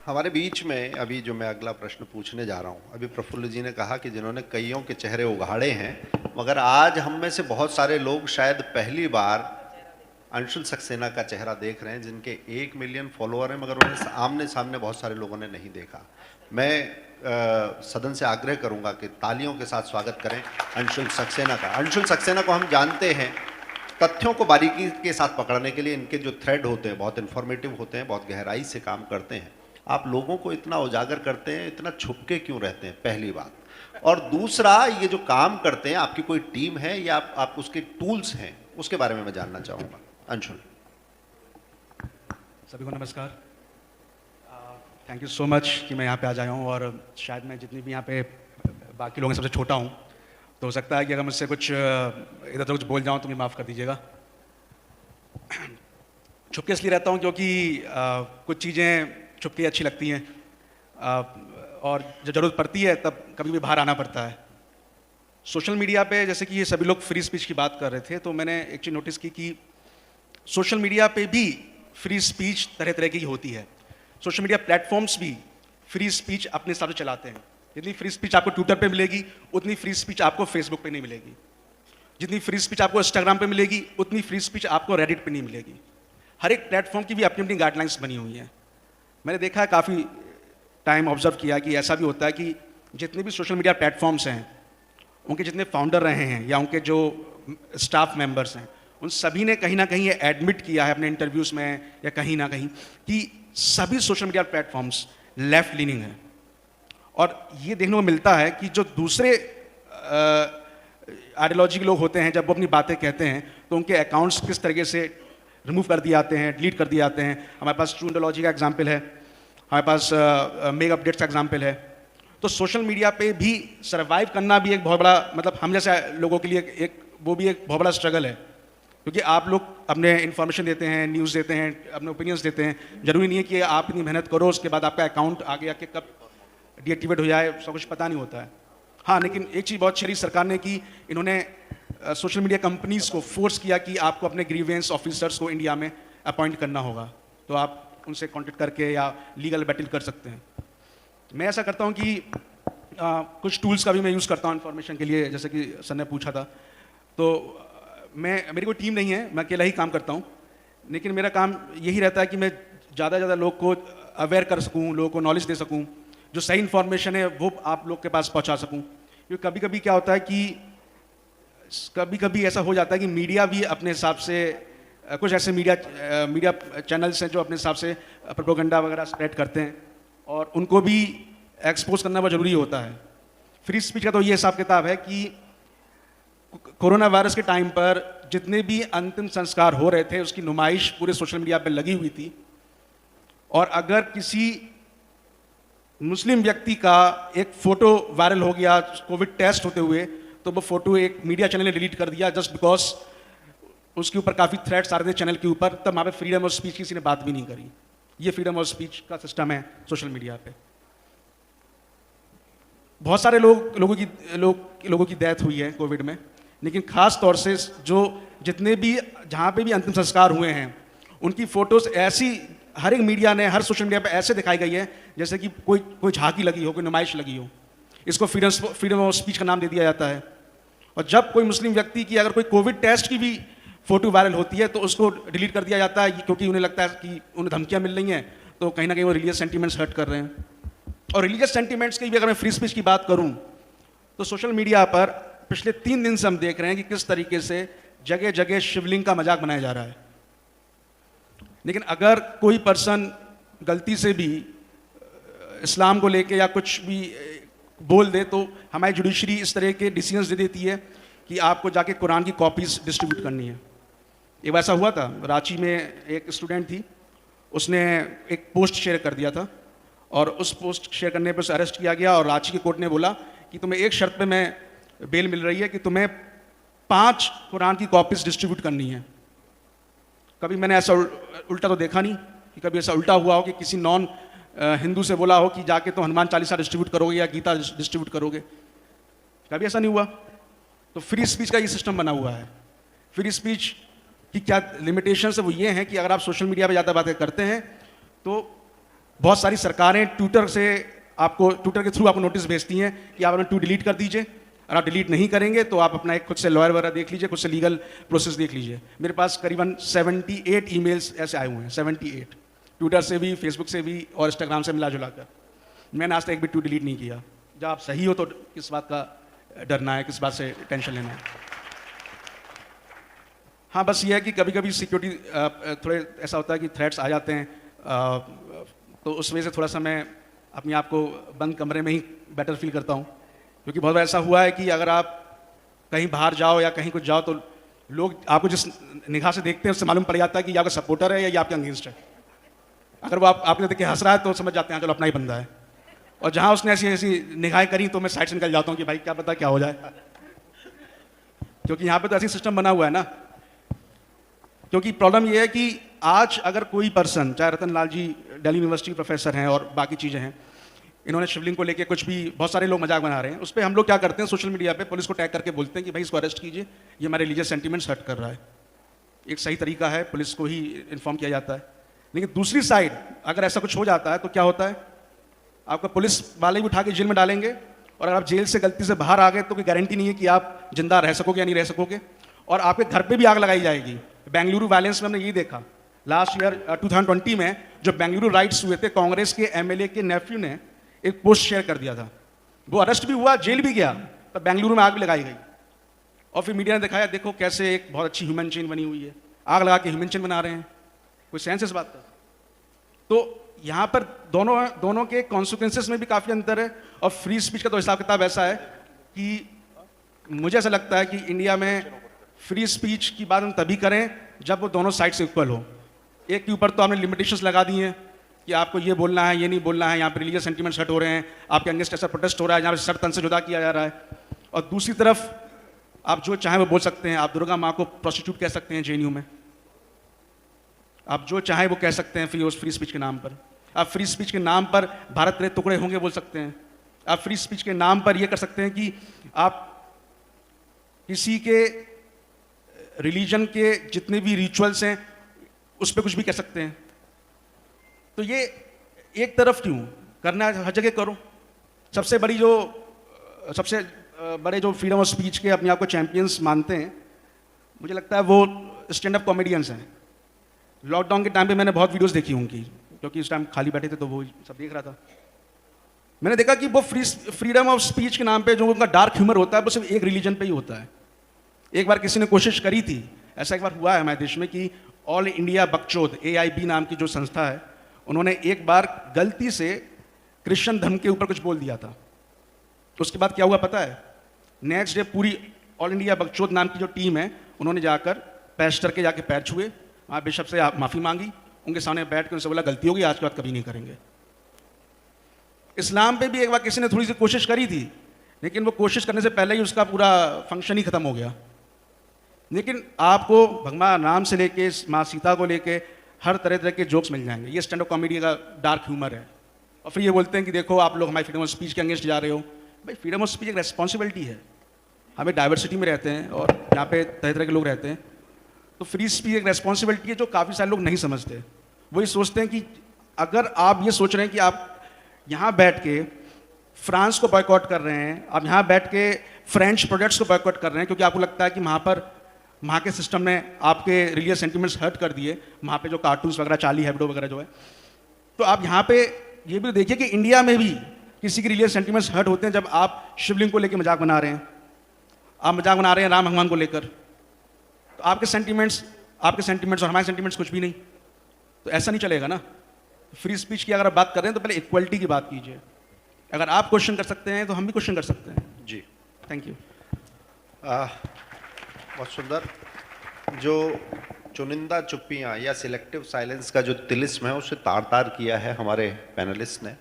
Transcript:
हमारे बीच में अभी जो मैं अगला प्रश्न पूछने जा रहा हूँ, अभी प्रफुल्ल जी ने कहा कि जिन्होंने कईयों के चेहरे उघाड़े हैं, मगर आज हम में से बहुत सारे लोग शायद पहली बार अंशुल सक्सेना का चेहरा देख रहे हैं, जिनके 1 मिलियन फॉलोअर हैं, मगर उन्हें आमने सामने बहुत सारे लोगों ने नहीं देखा। मैं सदन से आग्रह करूंगा कि तालियों के साथ स्वागत करें अंशुल सक्सेना का। अंशुल सक्सेना को हम जानते हैं तथ्यों को बारीकी के साथ पकड़ने के लिए। इनके जो थ्रेड होते हैं बहुत इन्फॉर्मेटिव होते हैं, बहुत गहराई से काम करते हैं। आप लोगों को इतना उजागर करते हैं, इतना छुपके क्यों रहते हैं, पहली बात। और दूसरा, ये जो काम करते हैं, आपकी कोई टीम है या आप उसके टूल्स हैं, उसके बारे में मैं जानना चाहूँगा। अंशुल। सभी को नमस्कार। थैंक यू सो मच कि मैं यहाँ पे आ जाया हूँ, और शायद मैं जितनी भी यहाँ पे बाकी लोगों से सबसे छोटा हूँ, तो हो सकता है कि अगर मुझसे कुछ इधर उधर कुछ बोल जाऊँ तो मुझे माफ़ कर दीजिएगा। छुपके इसलिए रहता हूँ क्योंकि कुछ चीज़ें छुपके अच्छी लगती हैं, और जब ज़रूरत पड़ती है तब कभी भी बाहर आना पड़ता है। सोशल मीडिया पे जैसे कि ये सभी लोग फ्री स्पीच की बात कर रहे थे, तो मैंने एक चीज़ नोटिस की कि सोशल मीडिया पे भी फ्री स्पीच तरह तरह की होती है। सोशल मीडिया प्लेटफॉर्म्स भी फ्री स्पीच अपने हिसाब से चलाते हैं। जितनी फ्री स्पीच आपको ट्विटर पे मिलेगी, उतनी फ्री स्पीच आपको फेसबुक पे नहीं मिलेगी। जितनी फ्री स्पीच आपको इंस्टाग्राम पे मिलेगी, उतनी फ्री स्पीच आपको रेडिट पे नहीं मिलेगी। हर एक प्लेटफॉर्म की भी अपनी अपनी गाइडलाइंस बनी हुई हैं। मैंने देखा है, काफ़ी टाइम ऑब्जर्व किया कि ऐसा भी होता है कि जितने भी सोशल मीडिया प्लेटफॉर्म्स हैं, उनके जितने फाउंडर रहे हैं या उनके जो स्टाफ मेंबर्स हैं, उन सभी ने कहीं ना कहीं ये एडमिट किया है अपने इंटरव्यूज़ में या कहीं ना कहीं कि सभी social media platforms left leaning हैं। और ये देखने को मिलता है कि जो दूसरे आइडियोलॉजी के लोग होते हैं, जब वो अपनी बातें कहते हैं तो उनके अकाउंट्स किस तरीके से रिमूव कर दिए जाते हैं, डिलीट कर दिए जाते हैं। हमारे पास ट्रू इंडोलॉजी का एग्जाम्पल है, हमारे पास मेग अपडेट्स का एग्जाम्पल है। तो सोशल मीडिया पे भी सर्वाइव करना भी एक बहुत बड़ा, मतलब हम जैसे लोगों के लिए वो भी एक बहुत बड़ा स्ट्रगल है, क्योंकि आप लोग अपने इन्फॉर्मेशन देते हैं, न्यूज़ देते हैं, अपने ओपिनियंस देते हैं। जरूरी नहीं है कि आप इतनी मेहनत करो उसके बाद आपका अकाउंट आगे आके कब डीएक्टिवेट हो जाए, सब कुछ पता नहीं होता है। हाँ, लेकिन एक चीज़ बहुत अच्छी सरकार ने की, इन्होंने सोशल मीडिया कंपनीज़ को फोर्स किया कि आपको अपने ग्रीवेंस ऑफिसर्स को इंडिया में अपॉइंट करना होगा, तो आप उनसे कॉन्टेक्ट करके या लीगल बैटल कर सकते हैं। मैं ऐसा करता हूँ कि कुछ टूल्स का भी मैं यूज़ करता हूँ इन्फॉर्मेशन के लिए, जैसे कि सर ने पूछा था। तो मेरी कोई टीम नहीं है, मैं अकेला ही काम करता हूँ, लेकिन मेरा काम यही रहता है कि मैं ज़्यादा से ज़्यादा लोग को अवेयर कर सकूँ, लोगों को नॉलेज दे सकूँ, जो सही इन्फॉर्मेशन है वो आप लोग के पास पहुँचा सकूँ। क्योंकि कभी कभी क्या होता है कि कभी कभी ऐसा हो जाता है कि मीडिया भी अपने हिसाब से, कुछ ऐसे मीडिया चैनल्स हैं जो अपने हिसाब से प्रोपेगेंडा वगैरह स्प्रेड करते हैं, और उनको भी एक्सपोज करना बहुत ज़रूरी होता है। फ्री स्पीच का तो ये हिसाब किताब है कि कोरोना वायरस के टाइम पर जितने भी अंतिम संस्कार हो रहे थे, उसकी नुमाइश पूरे सोशल मीडिया पर लगी हुई थी। और अगर किसी मुस्लिम व्यक्ति का एक फ़ोटो वायरल हो गया कोविड टेस्ट होते हुए, तो वो फ़ोटो एक मीडिया चैनल ने डिलीट कर दिया जस्ट बिकॉज उसके ऊपर काफ़ी थ्रेट्स आ रहे थे चैनल के ऊपर। तब वहाँ पे फ्रीडम ऑफ स्पीच किसी ने बात भी नहीं करी। ये फ्रीडम ऑफ स्पीच का सिस्टम है सोशल मीडिया पे। बहुत सारे लोगों की डेथ हुई है कोविड में, लेकिन खास तौर से जो जितने भी जहाँ पे भी अंतिम संस्कार हुए हैं, उनकी फ़ोटोज़ ऐसी हर एक मीडिया ने, हर सोशल मीडिया पे ऐसे दिखाई गई है जैसे कि कोई झांकी लगी हो, कोई नुमाइश लगी हो। इसको फ्रीडम ऑफ स्पीच का नाम दे दिया जाता है। और जब कोई मुस्लिम व्यक्ति की अगर कोई कोविड टेस्ट की भी फ़ोटो वायरल होती है तो उसको डिलीट कर दिया जाता है, क्योंकि उन्हें लगता है कि उन्हें धमकियाँ मिल रही हैं, तो कहीं ना कहीं वो रिलीजियस सेंटीमेंट्स हर्ट कर रहे हैं। और रिलीजियस सेंटीमेंट्स की भी अगर मैं फ्री स्पीच की बात करूँ, तो सोशल मीडिया पर पिछले 3 दिन से हम देख रहे हैं कि किस तरीके से जगह जगह शिवलिंग का मजाक बनाया जा रहा है। लेकिन अगर कोई पर्सन गलती से भी इस्लाम को लेके या कुछ भी बोल दे, तो हमारी जुडिशरी इस तरह के डिसीजंस दे देती है कि आपको जाके कुरान की कॉपीज़ डिस्ट्रीब्यूट करनी है। एक वैसा हुआ था, रांची में एक स्टूडेंट थी, उसने एक पोस्ट शेयर कर दिया था, और उस पोस्ट शेयर करने पर उसे अरेस्ट किया गया। और रांची की कोर्ट ने बोला कि तुम्हें एक शर्त पे मैं बेल मिल रही है कि तुम्हें 5 कुरान की कॉपीज़ डिस्ट्रीब्यूट करनी है। कभी मैंने ऐसा उल्टा तो देखा नहीं कि कभी ऐसा उल्टा हुआ हो कि किसी नॉन हिंदू से बोला हो कि जाके तो हनुमान चालीसा डिस्ट्रीब्यूट करोगे या गीता डिस्ट्रीब्यूट करोगे। कभी ऐसा नहीं हुआ। तो फ्री स्पीच का ये सिस्टम बना हुआ है। फ्री स्पीच की क्या लिमिटेशंस है, वो ये हैं कि अगर आप सोशल मीडिया पे ज़्यादा बातें करते हैं तो बहुत सारी सरकारें ट्विटर के थ्रू आपको नोटिस भेजती हैं कि आप अपना ट्वीट डिलीट कर दीजिए। और आप डिलीट नहीं करेंगे तो आप अपना एक खुद से लॉयर वगैरह देख लीजिए, खुद से लीगल प्रोसेस देख लीजिए। मेरे पास करीबन 78 ईमेल्स ऐसे आए हुए हैं, 78, ट्विटर से भी, फेसबुक से भी और इंस्टाग्राम से मिला जुला कर। मैंने आज तक एक भी ट्वीट डिलीट नहीं किया। जब आप सही हो तो किस बात का डरना है, किस बात से टेंशन लेना है। हाँ, बस ये है कि कभी कभी सिक्योरिटी थोड़े ऐसा होता है कि थ्रेट्स आ जाते हैं, तो उस वजह से थोड़ा सा मैं अपने आप को बंद कमरे में ही बेटर फील करता हूँ। क्योंकि बहुत बार ऐसा हुआ है कि अगर आप कहीं बाहर जाओ या कहीं कुछ जाओ तो लोग आपको जिस निगाह से देखते हैं उससे मालूम पड़ जाता है कि ये आपका सपोर्टर है या ये आपके अगेंस्ट है। अगर वो आपके देख के हंस रहा है तो समझ जाते हैं चलो अपना ही बंदा है। और जहाँ उसने ऐसी ऐसी निगाहें करी तो मैं साइड से निकल जाता हूँ कि भाई क्या पता क्या हो जाए। क्योंकि यहाँ पे तो ऐसी सिस्टम बना हुआ है ना। क्योंकि प्रॉब्लम ये है कि आज अगर कोई पर्सन, चाहे रतन लाल जी दिल्ली यूनिवर्सिटी प्रोफेसर हैं और बाकी चीज़ें हैं, इन्होंने शिवलिंग को लेके कुछ भी, बहुत सारे लोग मजाक बना रहे हैं, उस पर हम लोग क्या करते हैं सोशल मीडिया पे पुलिस को टैग करके बोलते हैं कि भाई इसको अरेस्ट कीजिए, ये हमारे रिलीजियस सेंटिमेंट्स हर्ट कर रहा है। एक सही तरीका है, पुलिस को ही इन्फॉर्म किया जाता है। लेकिन दूसरी साइड अगर ऐसा कुछ हो जाता है तो क्या होता है, आपका पुलिस वाले भी उठा के जेल में डालेंगे, और अगर आप जेल से गलती से बाहर आ गए तो कोई गारंटी नहीं है कि आप जिंदा रह सकोगे या नहीं रह सकोगे, और आपके घर पे भी आग लगाई जाएगी। बेंगलुरु वायलेंस में हमने यही देखा लास्ट ईयर 2020 में, जो बेंगलुरु राइट्स हुए थे, कांग्रेस के एमएलए के नेफ्यू ने एक पोस्ट शेयर कर दिया था। वो अरेस्ट भी हुआ, जेल भी गया, पर बेंगलुरु में आग भी लगाई गई। और फिर मीडिया ने दिखाया देखो कैसे एक बहुत अच्छी ह्यूमन चेन बनी हुई है, आग लगा के ह्यूमन चेन बना रहे हैं। कोई सेंस इस बात का? तो यहाँ पर दोनों के कॉन्सिक्वेंसेस में भी काफ़ी अंतर है। और फ्री स्पीच का तो हिसाब किताब ऐसा है कि मुझे ऐसा लगता है कि इंडिया में फ्री स्पीच की बात हम तभी करें जब वो दोनों साइड से इक्वल हो। एक के ऊपर तो आपने लिमिटेशंस लगा दी हैं कि आपको ये बोलना है, ये नहीं बोलना है, यहाँ पर रिलीजियस सेंटिमेंट्स हट हो रहे हैं, आपके अगेंस्ट ऐसा प्रोटेस्ट हो रहा है जहाँ पर सर तन से जुदा किया जा रहा है। और दूसरी तरफ आप जो चाहें वो बोल सकते हैं। आप दुर्गा माँ को प्रोस्टिट्यूट कह सकते हैं जेएनयू में, आप जो चाहें वो कह सकते हैं फ्री स्पीच के नाम पर। आप फ्री स्पीच के नाम पर भारत तेरे टुकड़े होंगे बोल सकते हैं। आप फ्री स्पीच के नाम पर ये कर सकते हैं कि आप किसी के रिलीजन के जितने भी रिचुअल्स हैं उस पर कुछ भी कह सकते हैं। तो ये एक तरफ क्यों करना है, हर जगह करो। सबसे बड़े जो फ्रीडम ऑफ स्पीच के अपने आप को चैंपियंस मानते हैं, मुझे लगता है वो स्टैंड अप कॉमेडियंस हैं। लॉकडाउन के टाइम पे मैंने बहुत वीडियोस देखी उनकी, क्योंकि उस टाइम खाली बैठे थे तो वो सब देख रहा था। मैंने देखा कि वो फ्रीडम ऑफ स्पीच के नाम पे जो उनका डार्क ह्यूमर होता है वो सिर्फ एक रिलीजन पे ही होता है। एक बार किसी ने कोशिश करी थी, ऐसा एक बार हुआ है हमारे देश में कि ऑल इंडिया बकचोद AIB नाम की जो संस्था है, उन्होंने एक बार गलती से क्रिश्चियन धर्म के ऊपर कुछ बोल दिया था। तो उसके बाद क्या हुआ पता है, नेक्स्ट डे पूरी ऑल इंडिया बकचोद नाम की जो टीम है उन्होंने जाकर पैस्टर के जाके पैर छुए, वहाँ बिशप से माफ़ी मांगी, उनके सामने बैठ के उनसे बोला गलती होगी, आज के बाद कभी नहीं करेंगे। इस्लाम पे भी एक बार किसी ने थोड़ी सी कोशिश करी थी, लेकिन वो कोशिश करने से पहले ही उसका पूरा फंक्शन ही खत्म हो गया। लेकिन आपको भगवान राम से लेके माँ सीता को लेके हर तरह के जोक्स मिल जाएंगे। ये स्टैंड अप कॉमेडी का डार्क ह्यूमर है। और फिर ये बोलते हैं कि देखो आप लोग हमारी फ्रीडम ऑफ स्पीच के अगेंस्ट जा रहे हो। भाई फ्रीडम ऑफ स्पीच एक रेस्पॉन्सिबिलिटी है। हमें डाइवर्सिटी में रहते हैं और यहाँ पे तरह तरह के लोग रहते हैं, तो फ्री स्पीच एक रेस्पॉन्सिबिलिटी है जो काफ़ी सारे लोग नहीं समझते। वो ये सोचते हैं कि अगर आप ये सोच रहे हैं कि आप यहाँ बैठ के फ्रांस को बॉयकॉट कर रहे हैं, आप यहाँ बैठ के फ्रेंच प्रोडक्ट्स को बॉयकॉट कर रहे हैं क्योंकि आपको लगता है कि वहाँ के सिस्टम ने आपके रिलीजियस सेंटिमेंट्स हर्ट कर दिए, वहाँ पे जो कार्टून्स वगैरह चार्ली हेब्डो वगैरह जो है, तो आप यहाँ पे ये भी देखिए कि इंडिया में भी किसी के रिलीजियस सेंटिमेंट्स हर्ट होते हैं जब आप शिवलिंग को लेकर मजाक बना रहे हैं, आप मजाक बना रहे हैं राम भगवान को लेकर। तो आपके सेंटिमेंट्स और हमारे सेंटिमेंट्स कुछ भी नहीं, तो ऐसा नहीं चलेगा ना। फ्री स्पीच की अगर आप बात कर रहे हैं तो पहले इक्वलिटी की बात कीजिए। अगर आप क्वेश्चन कर सकते हैं तो हम भी क्वेश्चन कर सकते हैं। जी, थैंक यू। बहुत सुंदर। जो चुनिंदा चुप्पियाँ या सिलेक्टिव साइलेंस का जो तिलिस्म है उसे तार तार किया है हमारे पैनलिस्ट ने।